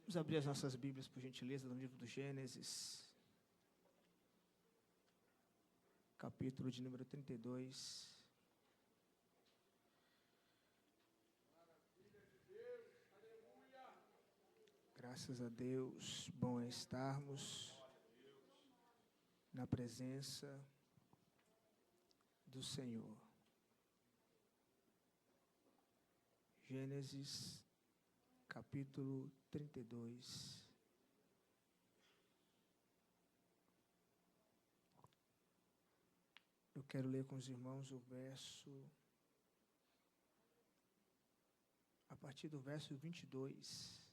Vamos abrir as nossas Bíblias, por gentileza, no livro do Gênesis, capítulo de número 32. Graças a Deus, bom é estarmos na presença do Senhor. Gênesis, capítulo 32. Eu quero ler com os irmãos o verso, a partir do verso 22.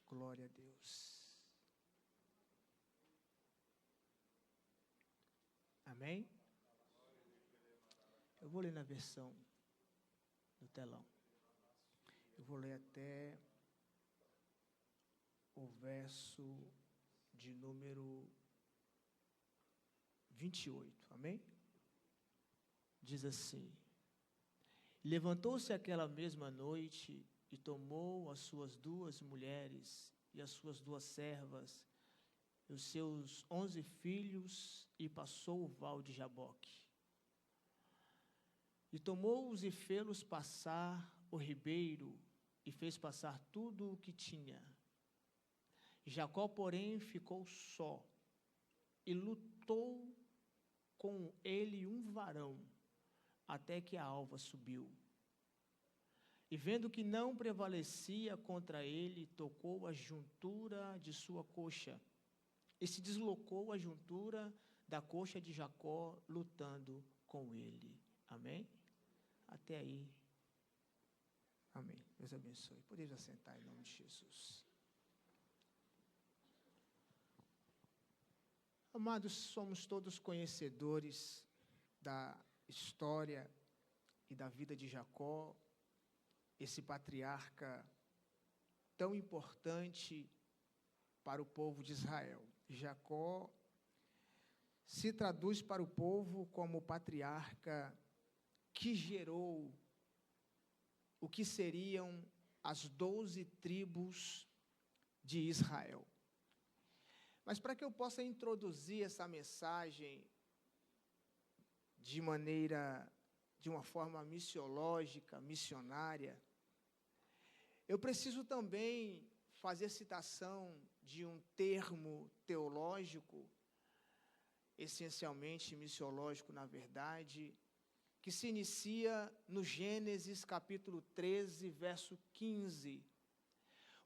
Glória a Deus. Amém? Eu vou ler na versão do telão. Eu vou ler até o verso de número 28. Amém? Diz assim: Levantou-se aquela mesma noite e tomou as suas 2 mulheres e as suas 2 servas e os seus 11 filhos e passou o val de Jaboque. E tomou-os e fê-los passar o ribeiro e fez passar tudo o que tinha. Jacó, porém, ficou só e lutou com ele um varão até que a alva subiu. E vendo que não prevalecia contra ele, tocou a juntura de sua coxa e se deslocou a juntura da coxa de Jacó, lutando com ele. Amém? Até aí. Amém. Deus abençoe. Podemos assentar em nome de Jesus. Amados, somos todos conhecedores da história e da vida de Jacó, esse patriarca tão importante para o povo de Israel. Jacó se traduz para o povo como o patriarca que gerou o que seriam as 12 tribos de Israel. Mas para que eu possa introduzir essa mensagem de uma forma missiológica, missionária, eu preciso também fazer citação de um termo teológico, essencialmente missiológico, na verdade, que se inicia no Gênesis capítulo 13, verso 15,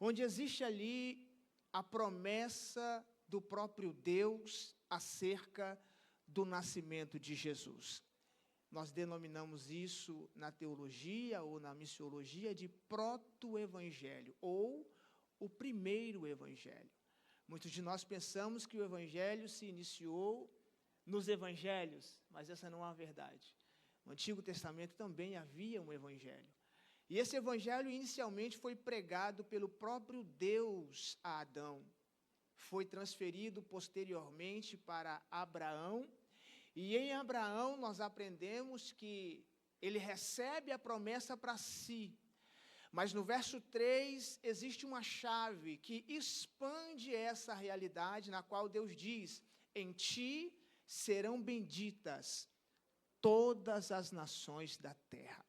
onde existe ali a promessa do próprio Deus acerca do nascimento de Jesus. Nós denominamos isso na teologia ou na missiologia de proto-evangelho, ou o primeiro evangelho. Muitos de nós pensamos que o evangelho se iniciou nos evangelhos, mas essa não é a verdade. No Antigo Testamento também havia um evangelho. E esse evangelho inicialmente foi pregado pelo próprio Deus a Adão. Foi transferido posteriormente para Abraão. E em Abraão nós aprendemos que ele recebe a promessa para si. Mas no verso 3 existe uma chave que expande essa realidade, na qual Deus diz: em ti serão benditas todas as nações da terra.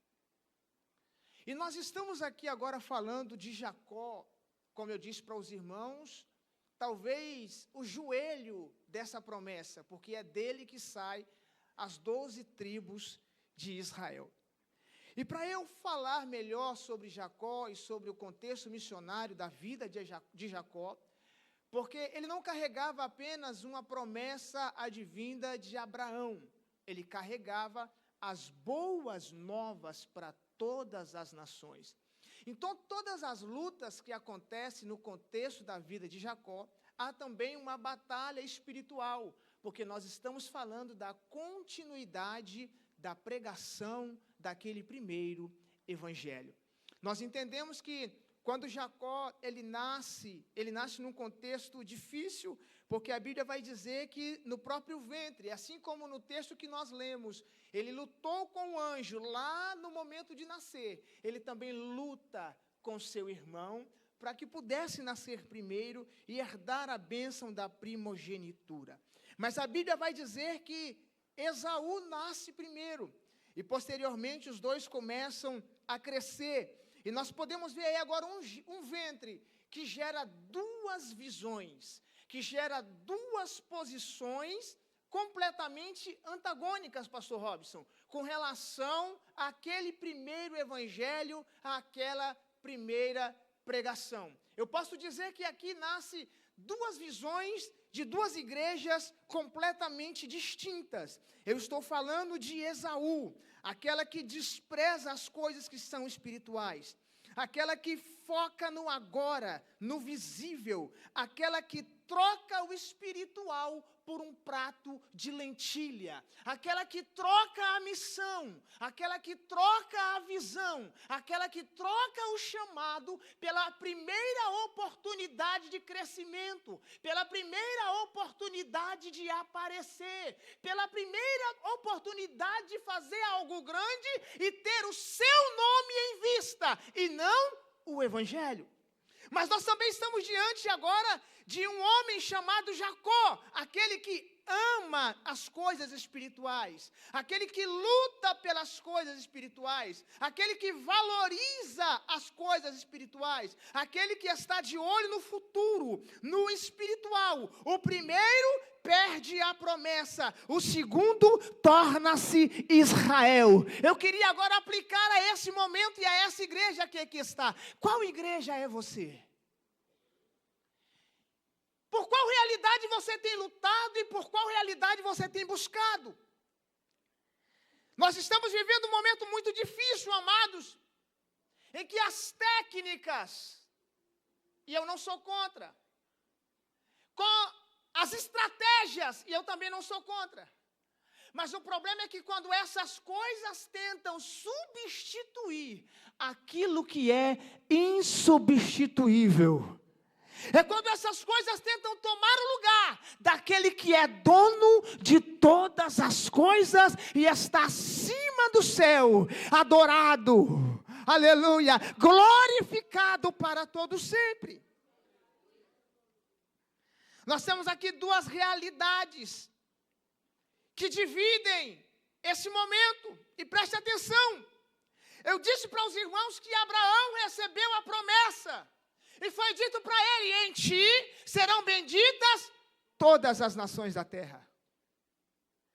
E nós estamos aqui agora falando de Jacó, como eu disse para os irmãos, talvez o joelho dessa promessa, porque é dele que sai as 12 tribos de Israel. E para eu falar melhor sobre Jacó e sobre o contexto missionário da vida de Jacó, porque ele não carregava apenas uma promessa advinda de Abraão, ele carregava as boas novas para todas as nações. Então, todas as lutas que acontecem no contexto da vida de Jacó, há também uma batalha espiritual, porque nós estamos falando da continuidade da pregação daquele primeiro evangelho. Nós entendemos que quando Jacó ele nasce num contexto difícil, Porque a Bíblia vai dizer que no próprio ventre, assim como no texto que nós lemos, ele lutou com o anjo lá no momento de nascer, ele também luta com seu irmão, para que pudesse nascer primeiro e herdar a bênção da primogenitura. Mas a Bíblia vai dizer que Esaú nasce primeiro, e posteriormente os dois começam a crescer, e nós podemos ver aí agora um ventre que gera duas visões, que gera duas posições completamente antagônicas, pastor Robson, com relação àquele primeiro evangelho, àquela primeira pregação. Eu posso dizer que aqui nasce duas visões de duas igrejas completamente distintas. Eu estou falando de Esaú, aquela que despreza as coisas que são espirituais, aquela que foca no agora, no visível, aquela que troca o espiritual por um prato de lentilha, aquela que troca a missão, aquela que troca a visão, aquela que troca o chamado pela primeira oportunidade de crescimento, pela primeira oportunidade de aparecer, pela primeira oportunidade de fazer algo grande e ter o seu nome em vista, e não o evangelho. Mas nós também estamos diante agora de um homem chamado Jacó, aquele que ama as coisas espirituais, aquele que luta pelas coisas espirituais, aquele que valoriza as coisas espirituais, aquele que está de olho no futuro, no espiritual. O primeiro perde a promessa, o segundo torna-se Israel. Eu queria agora aplicar a esse momento e a essa igreja que aqui está. Qual igreja é você? Por qual realidade você tem lutado e por qual realidade você tem buscado? Nós estamos vivendo um momento muito difícil, amados, em que as técnicas, e eu não sou contra, com as estratégias, e eu também não sou contra, mas o problema é que quando essas coisas tentam substituir aquilo que é insubstituível, é quando essas coisas tentam tomar o lugar daquele que é dono de todas as coisas e está acima do céu, adorado, aleluia, glorificado para todo sempre. Nós temos aqui duas realidades que dividem esse momento, e preste atenção. Eu disse para os irmãos que Abraão recebeu a promessa, e foi dito para ele: em ti serão benditas todas as nações da terra.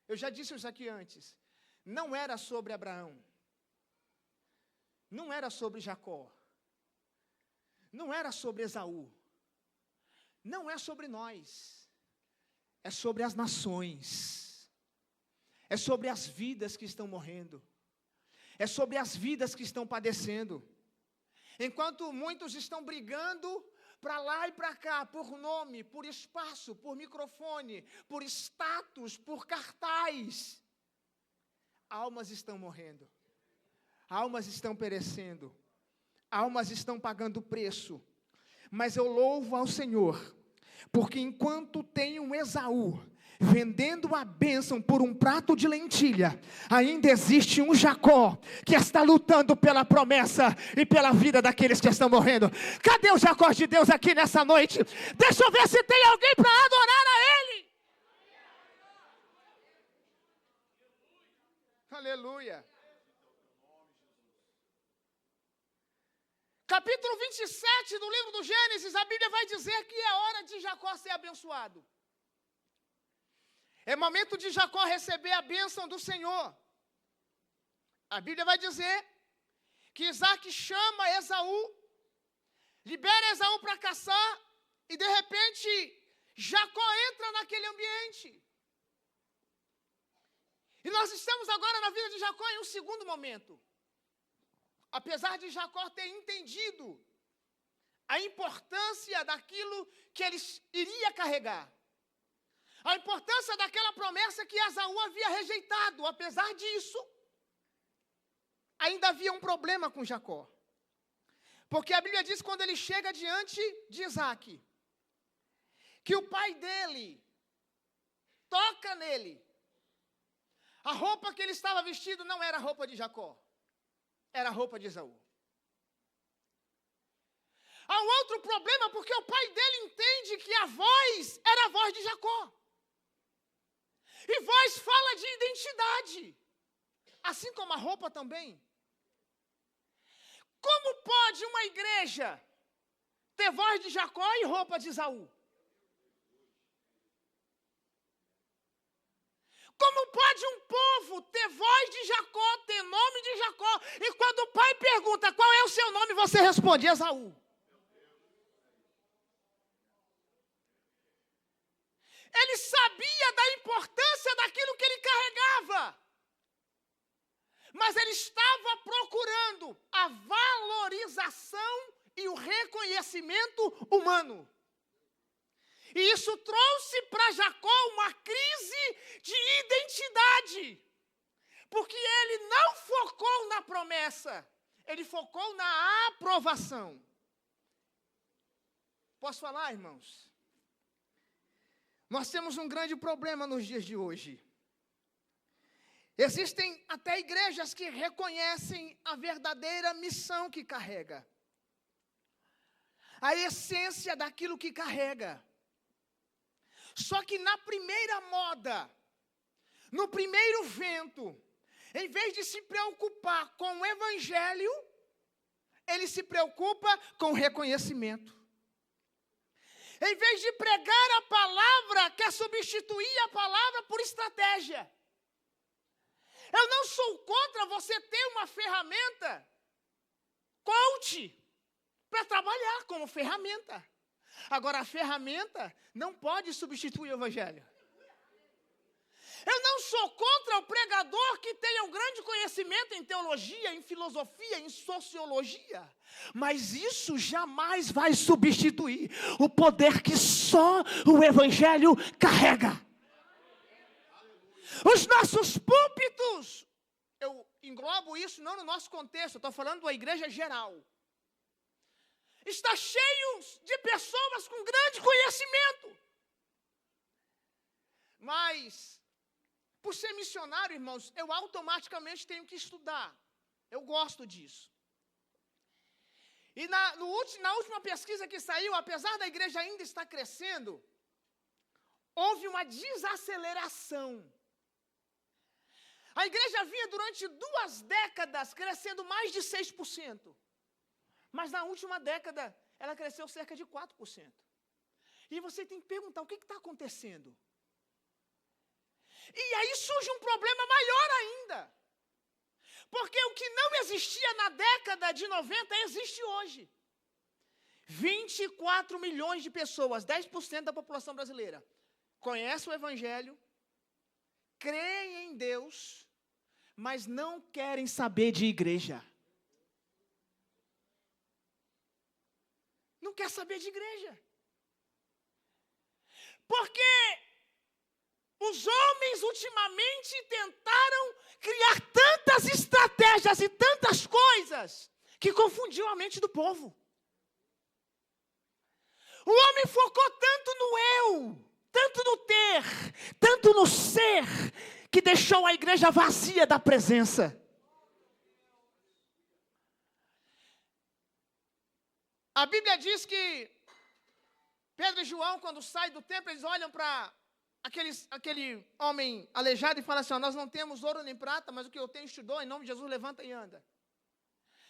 Eu já disse isso aqui antes. Não era sobre Abraão. Não era sobre Jacó. Não era sobre Esaú. Não é sobre nós. É sobre as nações. É sobre as vidas que estão morrendo. É sobre as vidas que estão padecendo. Enquanto muitos estão brigando para lá e para cá, por nome, por espaço, por microfone, por status, por cartaz, almas estão morrendo, almas estão perecendo, almas estão pagando preço. Mas eu louvo ao Senhor, porque enquanto tem um Esaú vendendo a bênção por um prato de lentilha, ainda existe um Jacó que está lutando pela promessa e pela vida daqueles que estão morrendo. Cadê o Jacó de Deus aqui nessa noite? Deixa eu ver se tem alguém para adorar a Ele. Aleluia. Capítulo 27 do livro do Gênesis, a Bíblia vai dizer que é hora de Jacó ser abençoado. É momento de Jacó receber a bênção do Senhor. A Bíblia vai dizer que Isaac chama Esaú, libera Esaú para caçar, e de repente Jacó entra naquele ambiente. E nós estamos agora na vida de Jacó em um segundo momento. Apesar de Jacó ter entendido a importância daquilo que ele iria carregar, a importância daquela promessa que Esaú havia rejeitado, apesar disso, ainda havia um problema com Jacó. Porque a Bíblia diz, quando ele chega diante de Isaac, que o pai dele toca nele, a roupa que ele estava vestido não era a roupa de Jacó, era a roupa de Esaú. Há um outro problema, porque o pai dele entende que a voz era a voz de Jacó. E voz fala de identidade, assim como a roupa também. Como pode uma igreja ter voz de Jacó e roupa de Esaú? Como pode um povo ter voz de Jacó, ter nome de Jacó, e quando o pai pergunta qual é o seu nome, você responde Esaú? Ele sabia da importância daquilo que ele carregava, mas ele estava procurando a valorização e o reconhecimento humano. E isso trouxe para Jacó uma crise de identidade, porque ele não focou na promessa, ele focou na aprovação. Posso falar, irmãos? Nós temos um grande problema nos dias de hoje. Existem até igrejas que reconhecem a verdadeira missão que carrega, a essência daquilo que carrega. Só que na primeira moda, no primeiro vento, em vez de se preocupar com o evangelho, ele se preocupa com o reconhecimento. Em vez de pregar a palavra, quer substituir a palavra por estratégia. Eu não sou contra você ter uma ferramenta, coach, para trabalhar como ferramenta. Agora, a ferramenta não pode substituir o evangelho. Eu não sou contra o pregador que tenha um grande conhecimento em teologia, em filosofia, em sociologia. Mas isso jamais vai substituir o poder que só o evangelho carrega. Os nossos púlpitos, eu englobo isso não no nosso contexto, eu estou falando da igreja geral. Está cheio de pessoas com grande conhecimento. Mas, por ser missionário, irmãos, eu automaticamente tenho que estudar. Eu gosto disso. E na última pesquisa que saiu, apesar da igreja ainda estar crescendo, houve uma desaceleração. A igreja vinha durante 2 décadas crescendo mais de 6%. Mas na última década, ela cresceu cerca de 4%. E você tem que perguntar, o que está acontecendo? E aí surge um problema maior ainda. Porque o que não existia na década de 90, existe hoje. 24 milhões de pessoas, 10% da população brasileira, conhecem o evangelho, creem em Deus, mas não querem saber de igreja. Não quer saber de igreja. Porque os homens ultimamente tentaram criar tantas estratégias e tantas coisas que confundiu a mente do povo. O homem focou tanto no eu, tanto no ter, tanto no ser, que deixou a igreja vazia da presença. A Bíblia diz que Pedro e João, quando saem do templo, eles olham para aquele homem aleijado e falam assim, nós não temos ouro nem prata, mas o que eu tenho te dou, em nome de Jesus, levanta e anda.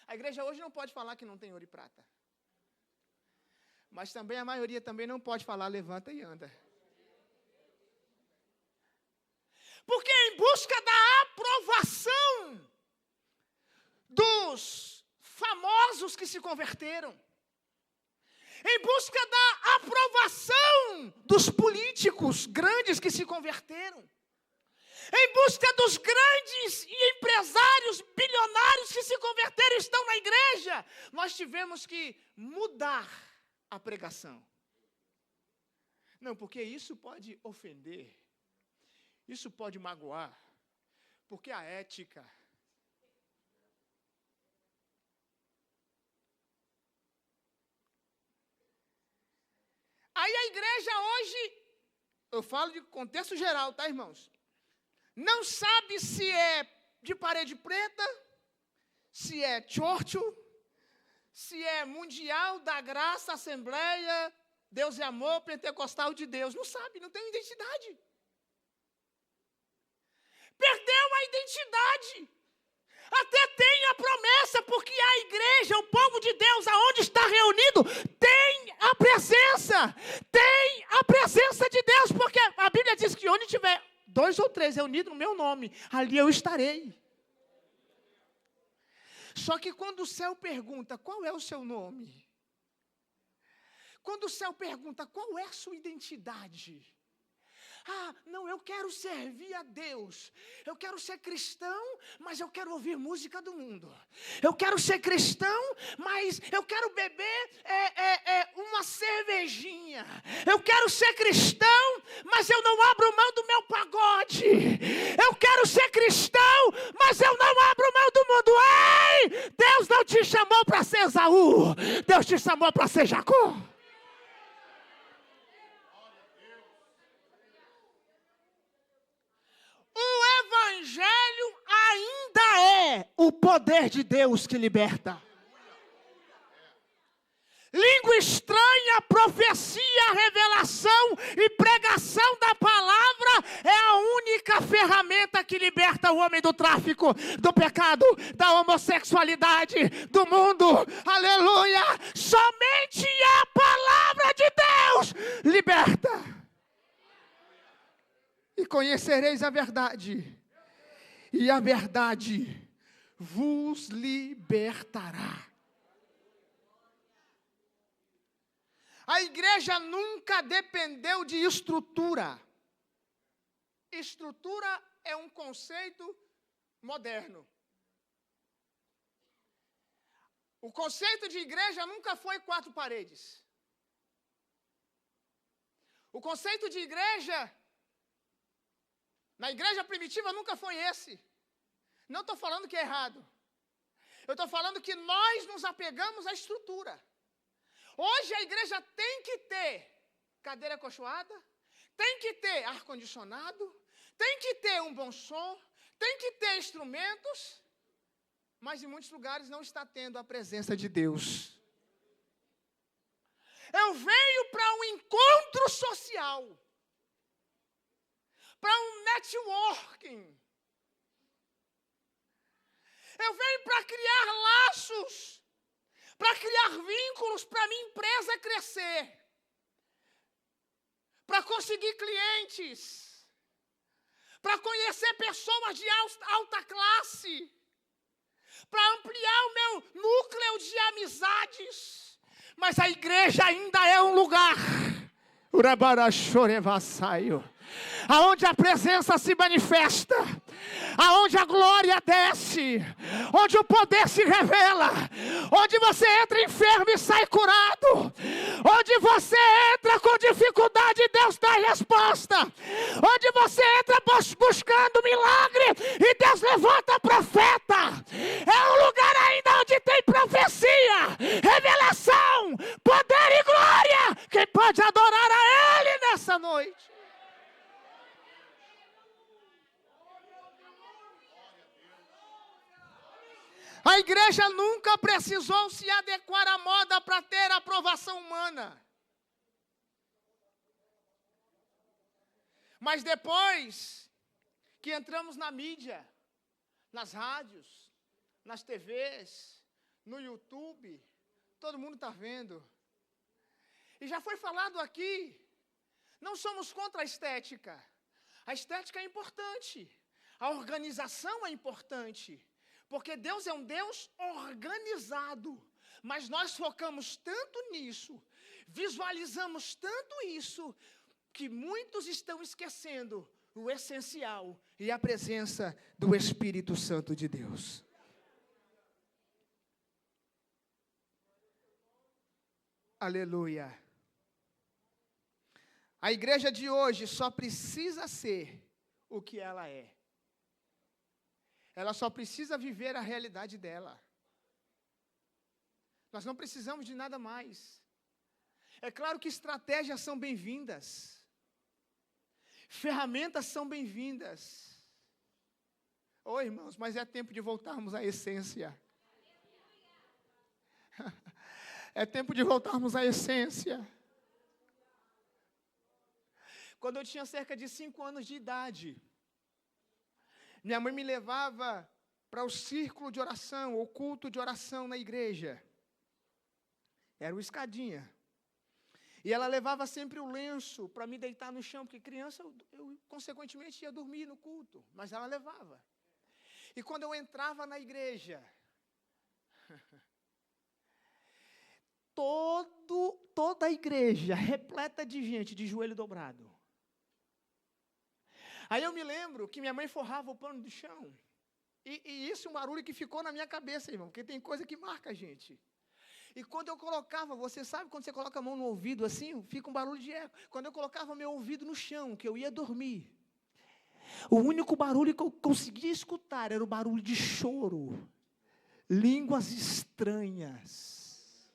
A igreja hoje não pode falar que não tem ouro e prata. Mas também a maioria também não pode falar, levanta e anda. Porque em busca da aprovação dos famosos que se converteram, em busca da aprovação dos políticos grandes que se converteram, em busca dos grandes empresários bilionários que se converteram e estão na igreja, nós tivemos que mudar a pregação. Não, porque isso pode ofender, isso pode magoar, porque a ética... A Aí a igreja hoje, eu falo de contexto geral, tá, irmãos? Não sabe se é de parede preta, se é Churchill, se é Mundial da Graça, Assembleia, Deus é Amor, Pentecostal de Deus. Não sabe, não tem identidade. Perdeu a identidade. Até tem a promessa, porque a igreja, o povo de Deus, aonde está reunido, tem a presença de Deus, porque a Bíblia diz que onde tiver 2 ou 3 reunidos no meu nome, ali eu estarei. Só que quando o céu pergunta, qual é o seu nome? Quando o céu pergunta, qual é a sua identidade? Não, eu quero servir a Deus. Eu quero ser cristão, mas eu quero ouvir música do mundo. Eu quero ser cristão, mas eu quero beber uma cervejinha. Eu quero ser cristão, mas eu não abro mão do meu pagode. Eu quero ser cristão, mas eu não abro mão do mundo. Ei, Deus não te chamou para ser Esaú. Deus te chamou para ser Jacó. O Evangelho ainda é o poder de Deus que liberta. Língua estranha, profecia, revelação e pregação da palavra é a única ferramenta que liberta o homem do tráfico, do pecado, da homossexualidade, do mundo. Aleluia! Somente a palavra de Deus liberta. E conhecereis a verdade, e a verdade vos libertará. A igreja nunca dependeu de estrutura. Estrutura é um conceito moderno. O conceito de igreja nunca foi 4 paredes. O conceito de igreja, na igreja primitiva, nunca foi esse. Não estou falando que é errado. Eu estou falando que nós nos apegamos à estrutura. Hoje a igreja tem que ter cadeira acolchoada, tem que ter ar-condicionado, tem que ter um bom som, tem que ter instrumentos, mas em muitos lugares não está tendo a presença de Deus. Eu venho para um encontro social, para um networking. Eu venho para criar laços, para criar vínculos para minha empresa crescer, para conseguir clientes, para conhecer pessoas de alta classe, para ampliar o meu núcleo de amizades. Mas a igreja ainda é um lugar aonde a presença se manifesta, aonde a glória desce, onde o poder se revela, onde você entra enfermo e sai curado, onde você entra com dificuldade e Deus dá resposta, onde você entra buscando milagre e Deus levanta profeta. É um lugar ainda onde tem profecia, revelação, poder e glória. Quem pode adorar a Ele nessa noite? A igreja nunca precisou se adequar à moda para ter aprovação humana. Mas depois que entramos na mídia, nas rádios, nas TVs, no YouTube, todo mundo está vendo. E já foi falado aqui, não somos contra a estética. A estética é importante, a organização é importante. Porque Deus é um Deus organizado, mas nós focamos tanto nisso, visualizamos tanto isso, que muitos estão esquecendo o essencial e a presença do Espírito Santo de Deus. Aleluia. A igreja de hoje só precisa ser o que ela é. Ela só precisa viver a realidade dela. Nós não precisamos de nada mais. É claro que estratégias são bem-vindas. Ferramentas são bem-vindas. Irmãos, mas é tempo de voltarmos à essência. É tempo de voltarmos à essência. Quando eu tinha cerca de 5 anos de idade, minha mãe me levava para o círculo de oração, o culto de oração na igreja. Era uma escadinha. E ela levava sempre o lenço para me deitar no chão, porque criança eu consequentemente ia dormir no culto, mas ela levava. E quando eu entrava na igreja, toda a igreja repleta de gente de joelho dobrado. Aí eu me lembro que minha mãe forrava o pano do chão. E isso é um barulho que ficou na minha cabeça, irmão, porque tem coisa que marca a gente. E quando eu colocava, você sabe quando você coloca a mão no ouvido assim, fica um barulho de eco. Quando eu colocava meu ouvido no chão, que eu ia dormir, o único barulho que eu conseguia escutar era o barulho de choro, línguas estranhas.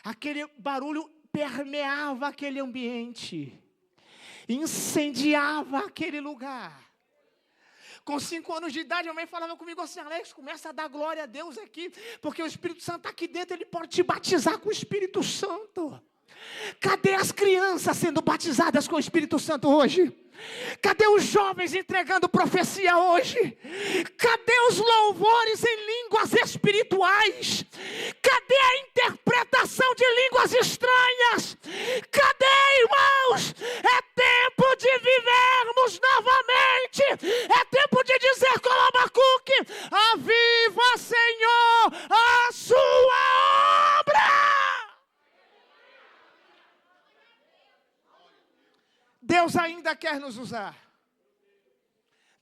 Aquele barulho permeava aquele ambiente, incendiava aquele lugar. Com 5 anos de idade, a mãe falava comigo assim: Alex, começa a dar glória a Deus aqui, porque o Espírito Santo está aqui dentro, Ele pode te batizar com o Espírito Santo. Cadê as crianças sendo batizadas com o Espírito Santo hoje? Cadê os jovens entregando profecia hoje? Cadê os louvores em línguas espirituais? Cadê a interpretação de línguas estranhas? Cadê, irmãos? É tempo de vivermos novamente. É tempo de dizer com Abacuque: aviva, Senhor, a sua obra. Deus ainda quer nos usar.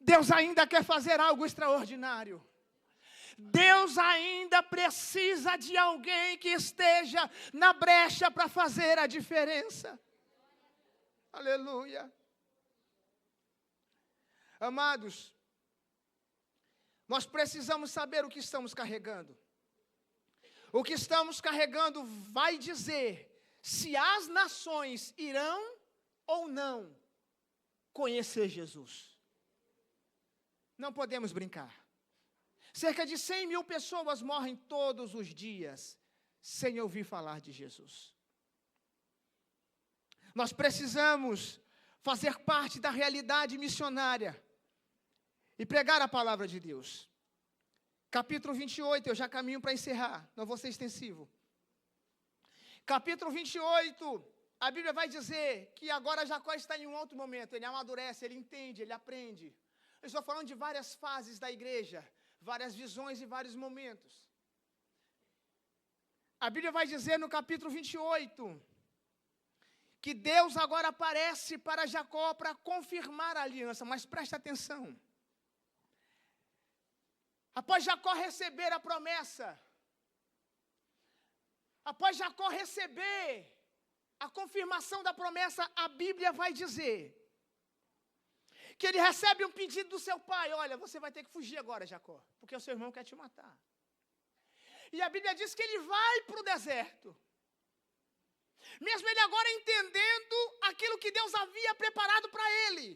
Deus ainda quer fazer algo extraordinário. Deus ainda precisa de alguém que esteja na brecha para fazer a diferença. Aleluia. Amados, nós precisamos saber o que estamos carregando. O que estamos carregando vai dizer se as nações irão ou não conhecer Jesus. Não podemos brincar. Cerca de 100.000 pessoas morrem todos os dias sem ouvir falar de Jesus. Nós precisamos fazer parte da realidade missionária e pregar a palavra de Deus. Capítulo 28, eu já caminho para encerrar, não vou ser extensivo. Capítulo 28, a Bíblia vai dizer que agora Jacó está em um outro momento, ele amadurece, ele entende, ele aprende. Eu estou falando de várias fases da igreja, várias visões e vários momentos. A Bíblia vai dizer no capítulo 28, que Deus agora aparece para Jacó para confirmar a aliança, mas preste atenção. Após Jacó receber a promessa, após Jacó receber a confirmação da promessa, a Bíblia vai dizer que ele recebe um pedido do seu pai: olha, você vai ter que fugir agora, Jacó, porque o seu irmão quer te matar. E a Bíblia diz que ele vai para o deserto. Mesmo ele agora entendendo aquilo que Deus havia preparado para ele.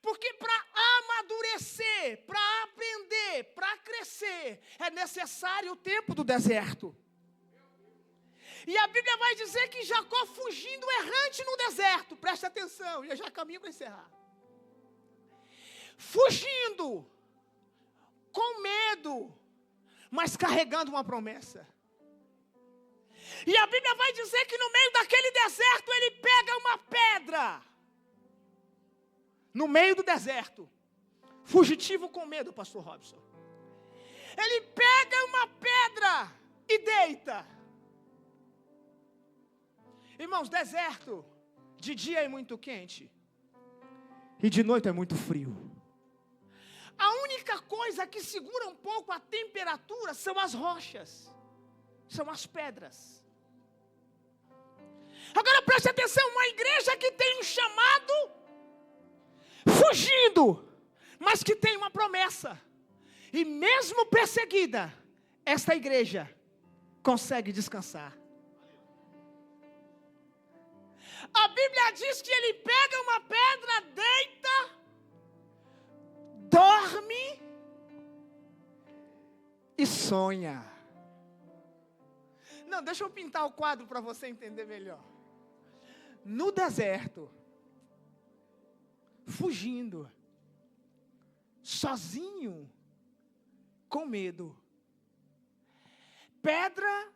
Porque para amadurecer, para aprender, para crescer, é necessário o tempo do deserto. E a Bíblia vai dizer que Jacó fugindo errante no deserto, preste atenção, eu já caminho para encerrar. Fugindo, com medo, mas carregando uma promessa. E a Bíblia vai dizer que no meio daquele deserto ele pega uma pedra. No meio do deserto, fugitivo com medo, pastor Robson. Ele pega uma pedra e deita. Irmãos, deserto, de dia é muito quente e de noite é muito frio. A única coisa que segura um pouco a temperatura são as rochas, são as pedras. Agora preste atenção, uma igreja que tem um chamado, fugindo, mas que tem uma promessa, e mesmo perseguida, esta igreja consegue descansar. A Bíblia diz que ele pega uma pedra, deita, dorme e sonha. Não, deixa eu pintar o quadro para você entender melhor. No deserto, fugindo, sozinho, com medo. Pedra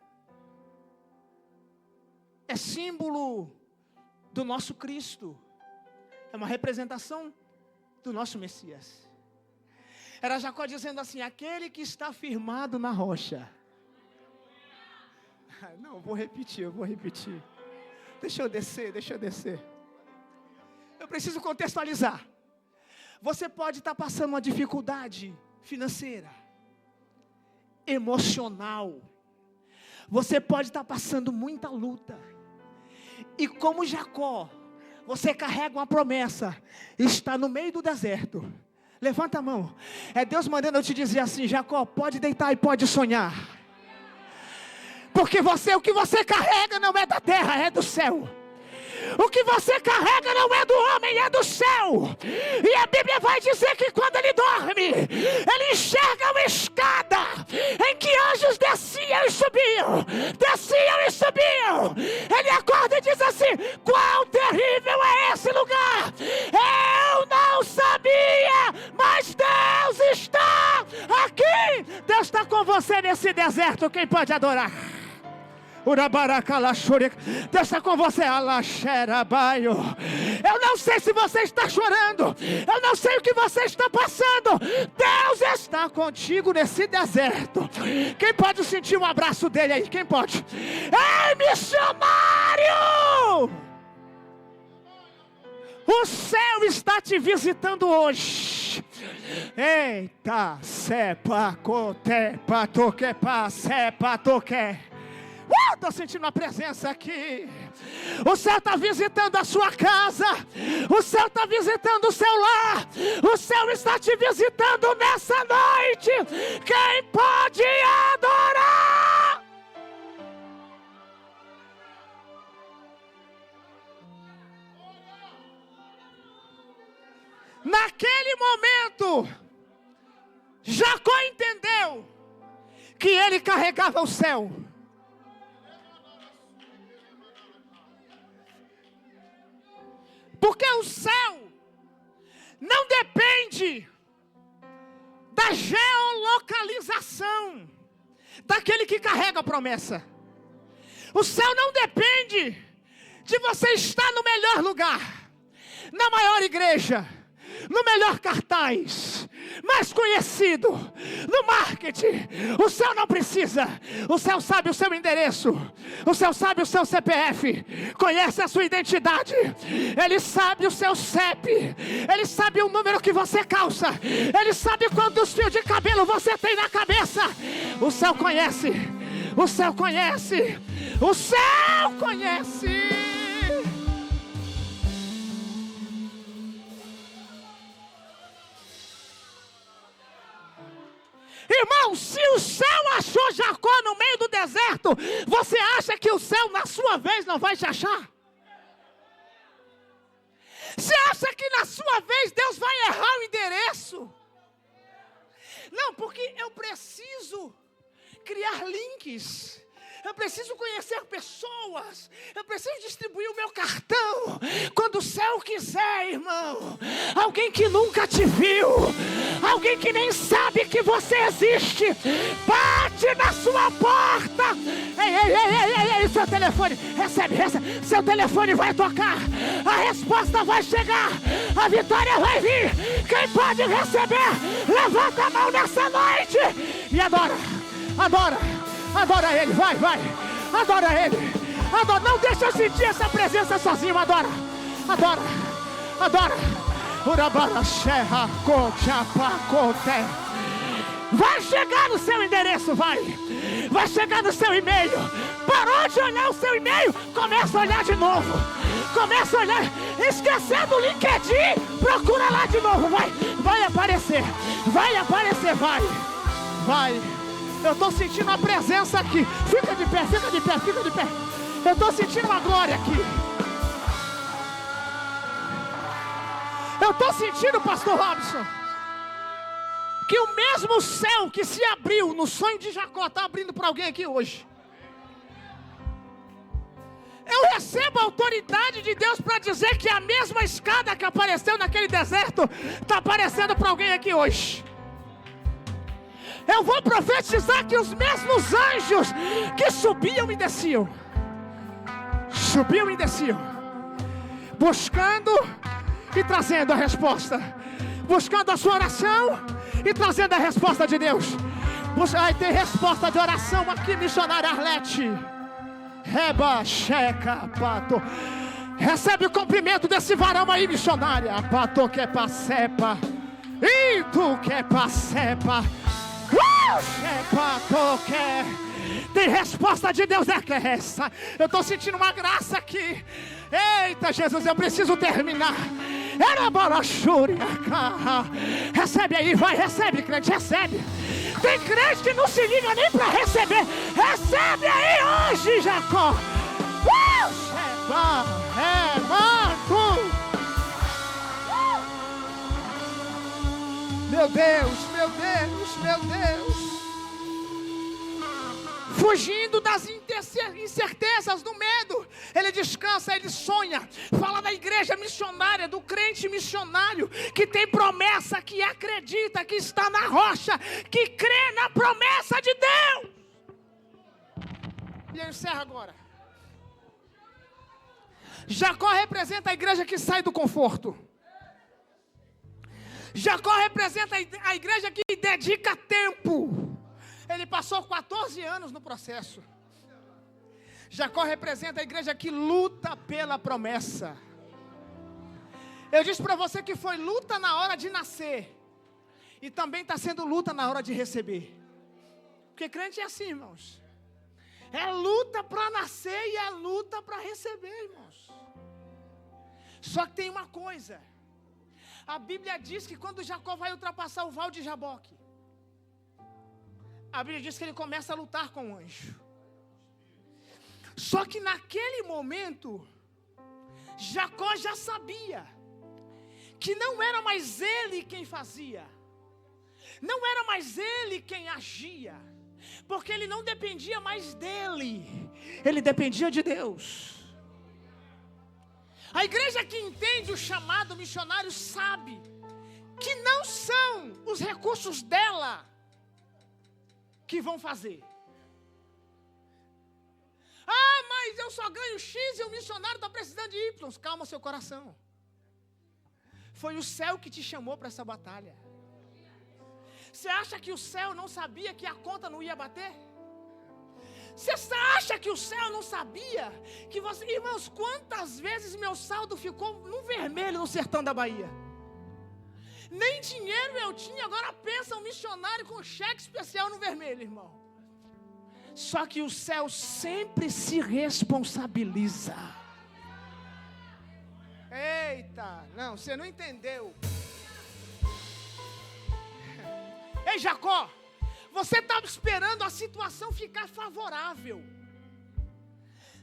é símbolo do nosso Cristo. É uma representação do nosso Messias. Era Jacó dizendo assim: aquele que está firmado na rocha. Não, eu vou repetir. Deixa eu descer. Eu preciso contextualizar. Você pode estar passando uma dificuldade financeira, emocional. Você pode estar passando muita luta. E como Jacó, você carrega uma promessa, está no meio do deserto. Levanta a mão. É Deus mandando eu te dizer assim: Jacó, pode deitar e pode sonhar. Porque o que você carrega não é da terra, é do céu. O que você carrega não é do homem, é do céu. E a Bíblia vai dizer que quando ele dorme, ele enxerga uma escada em que anjos desciam e subiam. Ele acorda e diz assim: quão terrível é esse lugar. Eu não sabia, mas Deus está aqui. Deus está com você nesse deserto. Quem pode adorar? Deus está com você. Eu não sei se você está chorando, eu não sei o que você está passando. Deus está contigo nesse deserto. Quem pode sentir um abraço dele aí? Quem pode? Ei, missionário! O céu está te visitando hoje. Eita, sepa, cote, patoque, pa, sepa, toque. Estou sentindo a presença aqui. O céu está visitando a sua casa. O céu está visitando o seu lar. O céu está te visitando nessa noite. Quem pode adorar? Naquele momento, Jacó entendeu que ele carregava o céu. Porque o céu não depende da geolocalização daquele que carrega a promessa. O céu não depende de você estar no melhor lugar, na maior igreja, no melhor cartaz, mais conhecido, no marketing. O céu não precisa. O céu sabe o seu endereço. O céu sabe o seu CPF. Conhece a sua identidade. Ele sabe o seu CEP. Ele sabe o número que você calça. Ele sabe quantos fios de cabelo você tem na cabeça. O céu conhece. O céu conhece. O céu conhece. Irmão, se o céu achou Jacó no meio do deserto, você acha que o céu na sua vez não vai te achar? Você acha que na sua vez Deus vai errar o endereço? Não, porque eu preciso criar links. Eu preciso conhecer pessoas. Eu preciso distribuir o meu cartão. Quando o céu quiser, irmão. Alguém que nunca te viu. Alguém que nem sabe que você existe. Bate na sua porta. Ei, seu telefone. Recebe. Seu telefone vai tocar. A resposta vai chegar. A vitória vai vir. Quem pode receber? Levanta a mão nessa noite. E adora. Adora Ele, vai. Adora Ele. Adora. Não deixa eu sentir essa presença sozinho. Adora. Vai chegar no seu endereço, vai chegar no seu e-mail. Parou de olhar o seu e-mail, começa a olhar de novo. Começa a olhar. Esquecendo o LinkedIn, procura lá de novo. Vai aparecer, vai. Eu estou sentindo a presença aqui. Fica de pé. Eu estou sentindo uma glória aqui. Eu estou sentindo, pastor Robson, que o mesmo céu que se abriu no sonho de Jacó está abrindo para alguém aqui hoje. Eu recebo a autoridade de Deus para dizer que a mesma escada que apareceu naquele deserto está aparecendo para alguém aqui hoje. Eu vou profetizar que os mesmos anjos que subiam e desciam, buscando e trazendo a resposta, buscando a sua oração e trazendo a resposta de Deus. Ai, tem resposta de oração aqui, missionária Arlete. Reba, checa, pato. Recebe o cumprimento desse varão aí, missionária. Pato que passepa. E tu que passepa. Pato que. Tem resposta de Deus, é que é essa. Eu estou sentindo uma graça aqui. Eita, Jesus, eu preciso terminar. Era balaxúria. Recebe aí, vai, recebe, crente, recebe. Tem crente que não se liga nem para receber. Recebe aí hoje, Jacó. Meu Deus, meu Deus, meu Deus. Fugindo das incertezas, do medo, ele descansa, ele sonha. Fala da igreja missionária, do crente missionário, que tem promessa, que acredita, que está na rocha, que crê na promessa de Deus. E eu encerro agora. Jacó representa a igreja que sai do conforto. Jacó representa a igreja que dedica tempo. Ele passou 14 anos no processo. Jacó representa a igreja que luta pela promessa. Eu disse para você que foi luta na hora de nascer. E também está sendo luta na hora de receber. Porque crente é assim, irmãos. É luta para nascer e é luta para receber, irmãos. Só que tem uma coisa. A Bíblia diz que quando Jacó vai ultrapassar o val de Jaboque, a Bíblia diz que ele começa a lutar com o anjo. Só que naquele momento, Jacó já sabia que não era mais ele quem fazia, não era mais ele quem agia, porque ele não dependia mais dele, ele dependia de Deus. A igreja que entende o chamado missionário sabe que não são os recursos dela que vão fazer. Ah, mas eu só ganho X e o missionário está precisando de Y. Calma seu coração. Foi o céu que te chamou para essa batalha. Você acha que o céu não sabia que a conta não ia bater? Você acha que o céu não sabia que você... Irmãos, quantas vezes meu saldo ficou no vermelho no sertão da Bahia? Nem dinheiro eu tinha, agora pensa um missionário com cheque especial no vermelho, irmão. Só que o céu sempre se responsabiliza. Eita, não, você não entendeu. Ei, Jacó, você estava esperando a situação ficar favorável.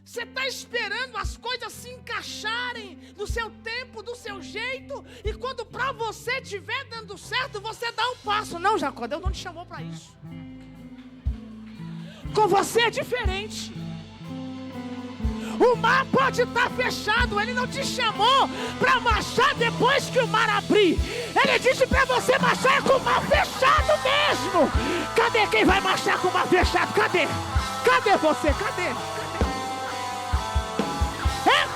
Você está esperando as coisas se encaixarem do seu tempo, do seu jeito, e quando para você estiver dando certo, você dá um passo. Não, Jacó, Deus não te chamou para isso. Com você é diferente. O mar pode estar fechado, Ele não te chamou para marchar depois que o mar abrir. Ele disse para você marchar com o mar fechado mesmo. Cadê quem vai marchar com o mar fechado? Cadê? Cadê você? Cadê?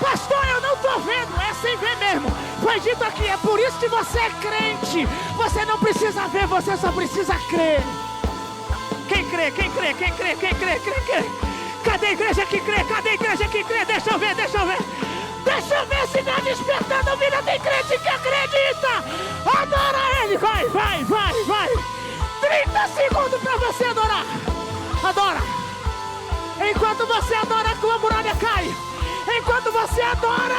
Pastor, eu não estou vendo, é sem ver mesmo. Foi dito aqui, é por isso que você é crente. Você não precisa ver, você só precisa crer. Quem crê, quem crê, quem crê, quem crê, quem crê? Cadê a igreja que crê? Cadê a igreja que crê? Deixa eu ver, deixa eu ver. Deixa eu ver se está despertando a vida. Tem crente que acredita. Adora Ele, vai, vai, vai, vai. 30 segundos para você adorar. Adora. Enquanto você adora, a tua muralha cai. Enquanto você adora,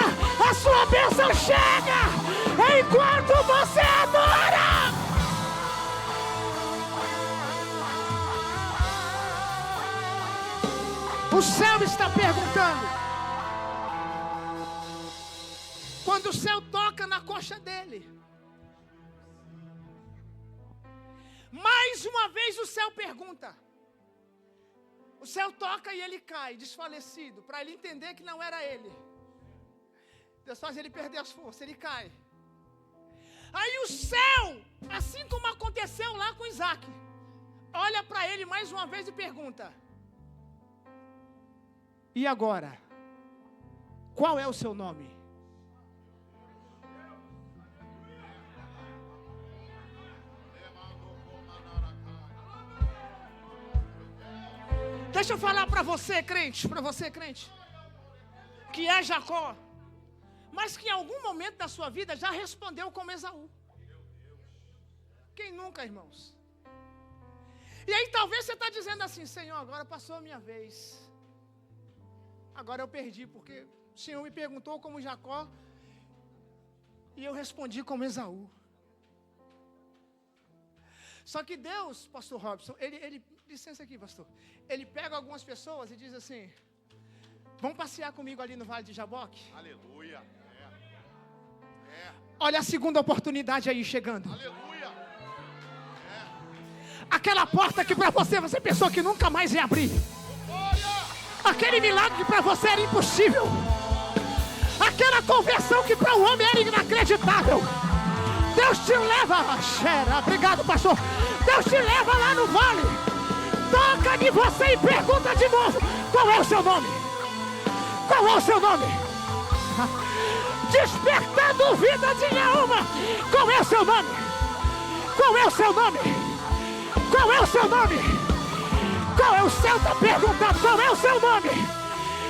a sua bênção chega. Enquanto você adora. O céu está perguntando. Quando o céu toca na coxa dele, Mais uma vez o céu pergunta. O céu toca e ele cai, desfalecido, para ele entender que não era ele. Deus faz ele perder as forças, ele cai. Aí o céu, assim como aconteceu lá com Isaac, olha para ele mais uma vez e pergunta: e agora? Qual é o seu nome? Deixa eu falar para você, crente, que é Jacó, mas que em algum momento da sua vida já respondeu como Esaú. Quem nunca, irmãos? E aí talvez você está dizendo assim: Senhor, agora passou a minha vez. Agora eu perdi, porque o Senhor me perguntou como Jacó e eu respondi como Esaú. Só que Deus, pastor Robson, ele licença aqui, pastor. Ele pega algumas pessoas e diz assim: vamos passear comigo ali no Vale de Jaboque? Aleluia. Olha a segunda oportunidade aí chegando. Aleluia. Aquela porta que para você pensou que nunca mais ia abrir. Aquele milagre que para você era impossível. Aquela conversão que para o homem era inacreditável. Deus te leva, obrigado, pastor. Deus te leva lá no vale. Toca em você e pergunta de novo: qual é o seu nome? Qual é o seu nome? Despertar dúvida de minha alma. Qual é o seu nome? Qual é o seu nome? Qual é o seu nome? Qual é o céu? Está perguntando qual é o seu nome.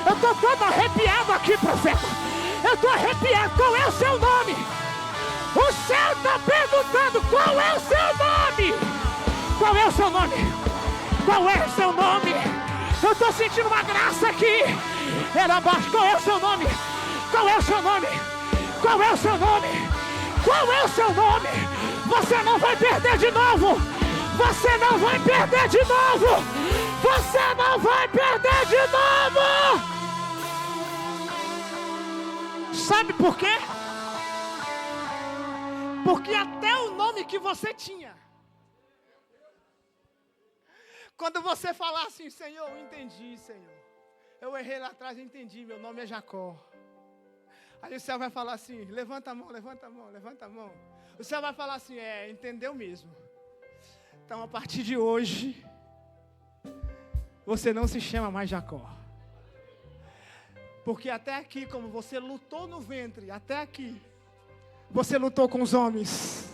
Eu estou todo arrepiado aqui, profeta. Eu estou arrepiado. Qual é o seu nome? O céu está perguntando qual é o seu nome. Qual é o seu nome? Qual é o seu nome? Eu estou sentindo uma graça aqui. Era abaixo. Qual é o seu nome? Qual é o seu nome? Qual é o seu nome? Qual é o seu nome? Você não vai perder de novo. Você não vai perder de novo. Você não vai perder de novo. Sabe por quê? Porque até o nome que você tinha, quando você falar assim: Senhor, eu entendi, Senhor, eu errei lá atrás, eu entendi, meu nome é Jacó. Aí o céu vai falar assim: levanta a mão, levanta a mão, levanta a mão. O céu vai falar assim: entendeu mesmo. Então a partir de hoje, você não se chama mais Jacó. Porque até aqui, como você lutou no ventre, até aqui, você lutou com os homens.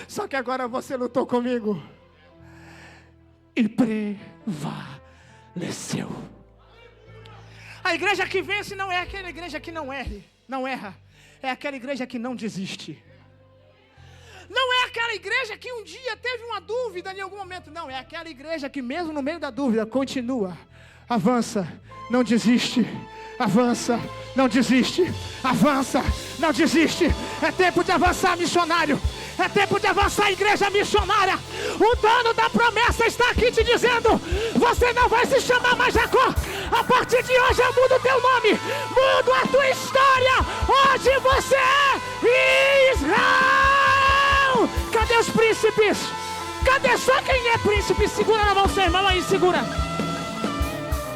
Só que agora você lutou comigo. E prevaleceu. A igreja que vence não é aquela igreja que não erra. É aquela igreja que não desiste. Não é aquela igreja que um dia teve uma dúvida em algum momento. Não, é aquela igreja que mesmo no meio da dúvida continua. Avança, não desiste. Avança, não desiste. Avança, não desiste. É tempo de avançar, missionário. É tempo de avançar, igreja missionária. O dono da promessa está aqui te dizendo: você não vai se chamar mais Jacó. A partir de hoje eu mudo o teu nome. Mudo a tua história. Hoje você é Israel. Cadê os príncipes? Cadê só quem é príncipe? Segura na mão do seu irmão aí, segura.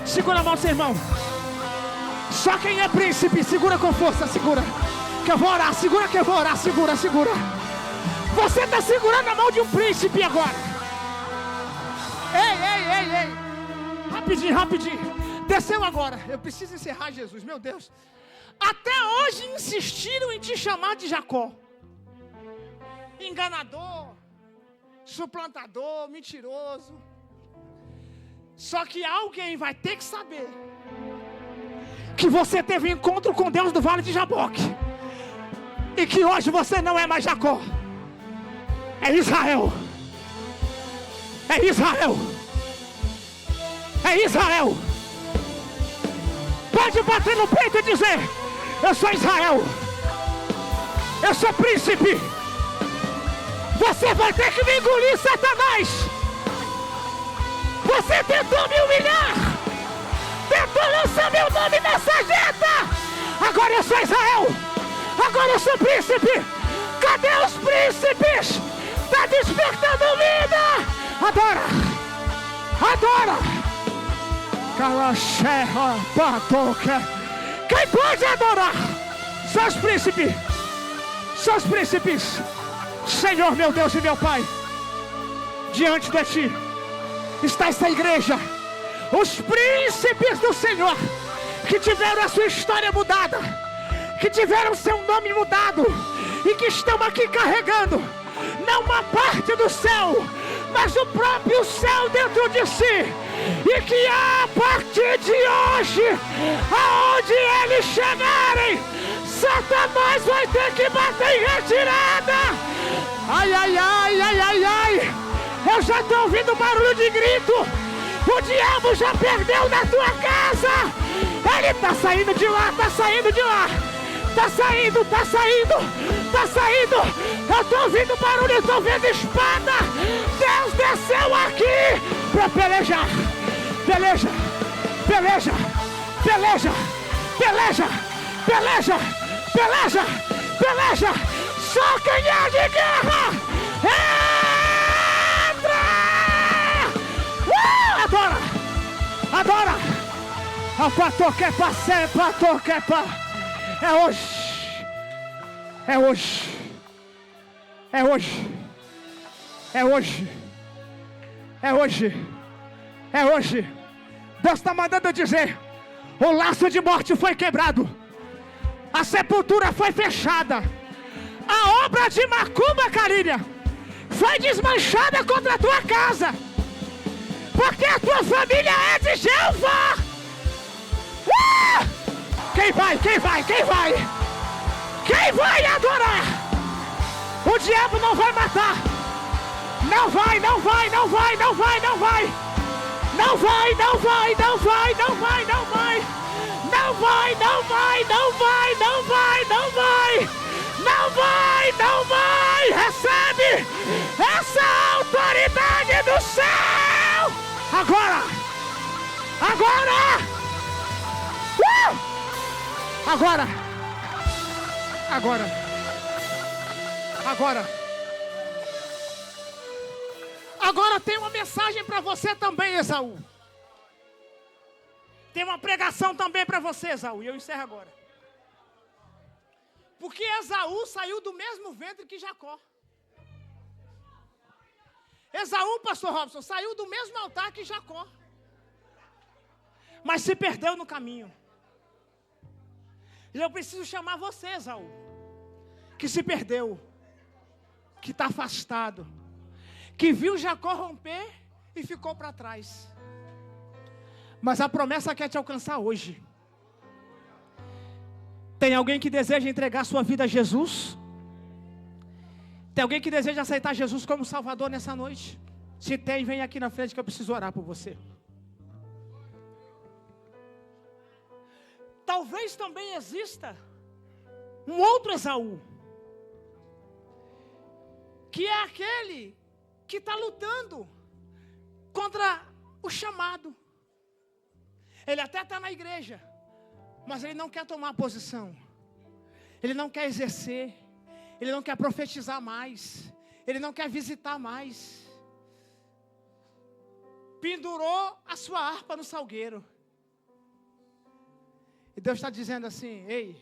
Segura a mão do seu irmão. Só quem é príncipe, segura com força, segura. Que eu vou orar, segura que eu vou orar, segura, segura. Você está segurando a mão de um príncipe agora. Ei. Rapidinho, rapidinho. Desceu agora. Eu preciso encerrar, Jesus, meu Deus. Até hoje insistiram em te chamar de Jacó. Enganador, suplantador, mentiroso. Só que alguém vai ter que saber que você teve encontro com Deus do Vale de Jaboque. E que hoje você não é mais Jacó. É Israel. É Israel. É Israel. Pode bater no peito e dizer: eu sou Israel. Eu sou príncipe. Você vai ter que me engolir, Satanás. Você tentou me humilhar. Tentou lançar meu nome nessa jeta. Agora eu sou Israel. Agora eu sou príncipe. Cadê os príncipes? está despertando vida. Adora, adora. Calaxerra, patoca. Quem pode adorar? Só os príncipes. Só os príncipes. Senhor, meu Deus e meu Pai, diante de Ti está essa igreja. Os príncipes do Senhor, que tiveram a sua história mudada, que tiveram seu nome mudado, e que estão aqui carregando, não uma parte do céu, mas o próprio céu dentro de si. E que a partir de hoje, aonde eles chegarem, Satanás vai ter que bater em retirada. Ai, ai, ai, ai, ai, ai. Eu já estou ouvindo barulho de grito. O diabo já perdeu na tua casa. Ele está saindo de lá, está saindo de lá. Está saindo, está saindo, está saindo. Eu estou ouvindo barulho, estou vendo espada. Deus desceu aqui para pelejar. Peleja, peleja, peleja, peleja, peleja, peleja, peleja. Só quem é de guerra entra! Adora, adora. A patoquepa, sepa, toquepa. É hoje, é hoje, é hoje, é hoje, é hoje, é hoje. Deus está mandando eu dizer: o laço de morte foi quebrado, a sepultura foi fechada, a obra de macumba, carinha, foi desmanchada contra a tua casa, porque a tua família é de Jeová. Quem vai? Quem vai? Quem vai? Quem vai adorar? O diabo não vai matar. Não vai, não vai, não vai, não vai, não vai. Não vai, não vai, não vai, não vai, não vai. Não vai, não vai, não vai, não vai, não vai. Não vai, não vai. Recebe essa autoridade do céu. Agora. Agora. Agora. Agora. Agora. Agora tem uma mensagem para você também, Esaú. Tem uma pregação também para você, Esaú. E eu encerro agora. Porque Esaú saiu do mesmo ventre que Jacó. Esaú, pastor Robson, saiu do mesmo altar que Jacó. Mas se perdeu no caminho. E eu preciso chamar você, Esaú, que se perdeu, que está afastado, que viu Jacó romper e ficou para trás. Mas a promessa quer te alcançar hoje. Tem alguém que deseja entregar sua vida a Jesus? Tem alguém que deseja aceitar Jesus como Salvador nessa noite? Se tem, vem aqui na frente que eu preciso orar por você. Talvez também exista um outro Esaú, que é aquele que está lutando contra o chamado. Ele até está na igreja, mas ele não quer tomar posição, ele não quer exercer, ele não quer profetizar mais, ele não quer visitar mais. Pendurou a sua harpa no salgueiro. E Deus está dizendo assim: ei,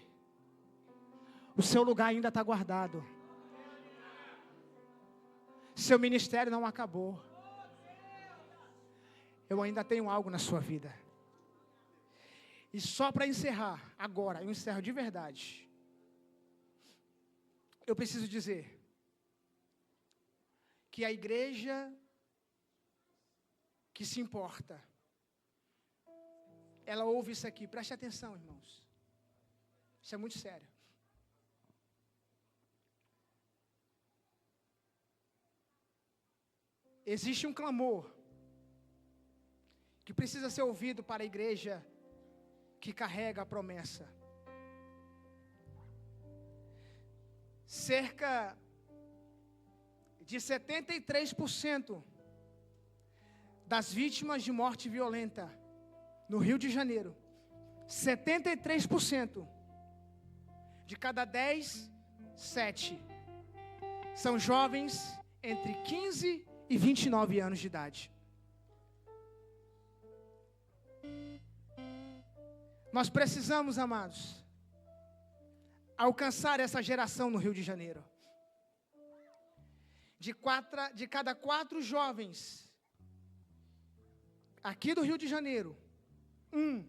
o seu lugar ainda está guardado. Seu ministério não acabou. Eu ainda tenho algo na sua vida. E só para encerrar, agora, eu encerro de verdade. Eu preciso dizer que a igreja que se importa, ela ouve isso aqui. Preste atenção, irmãos. Isso é muito sério. Existe um clamor que precisa ser ouvido para a igreja que carrega a promessa. Cerca de 73% das vítimas de morte violenta no Rio de Janeiro, 73% de cada 10, 7 são jovens entre 15 e 29 anos de idade. Nós precisamos, amados, alcançar essa geração no Rio de Janeiro. De cada 4 jovens aqui do Rio de Janeiro, 1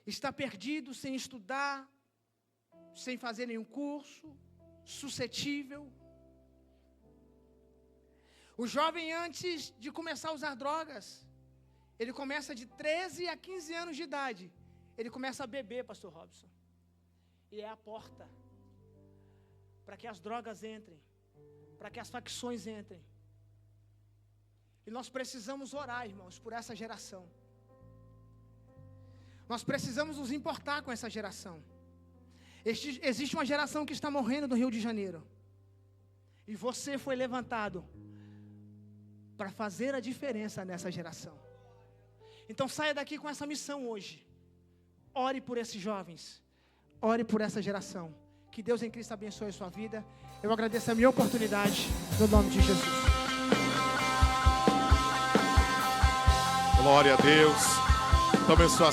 está perdido, sem estudar, sem fazer nenhum curso, suscetível. O jovem, antes de começar a usar drogas, ele começa de 13 a 15 anos de idade. Ele começa a beber, pastor Robson. E é a porta para que as drogas entrem, para que as facções entrem. E nós precisamos orar, irmãos, por essa geração. Nós precisamos nos importar com essa geração. Existe uma geração que está morrendo no Rio de Janeiro. E você foi levantado para fazer a diferença nessa geração. Então saia daqui com essa missão hoje. Ore por esses jovens. Ore por essa geração. Que Deus em Cristo abençoe a sua vida. Eu agradeço a minha oportunidade, no nome de Jesus. Glória a Deus. Tome sua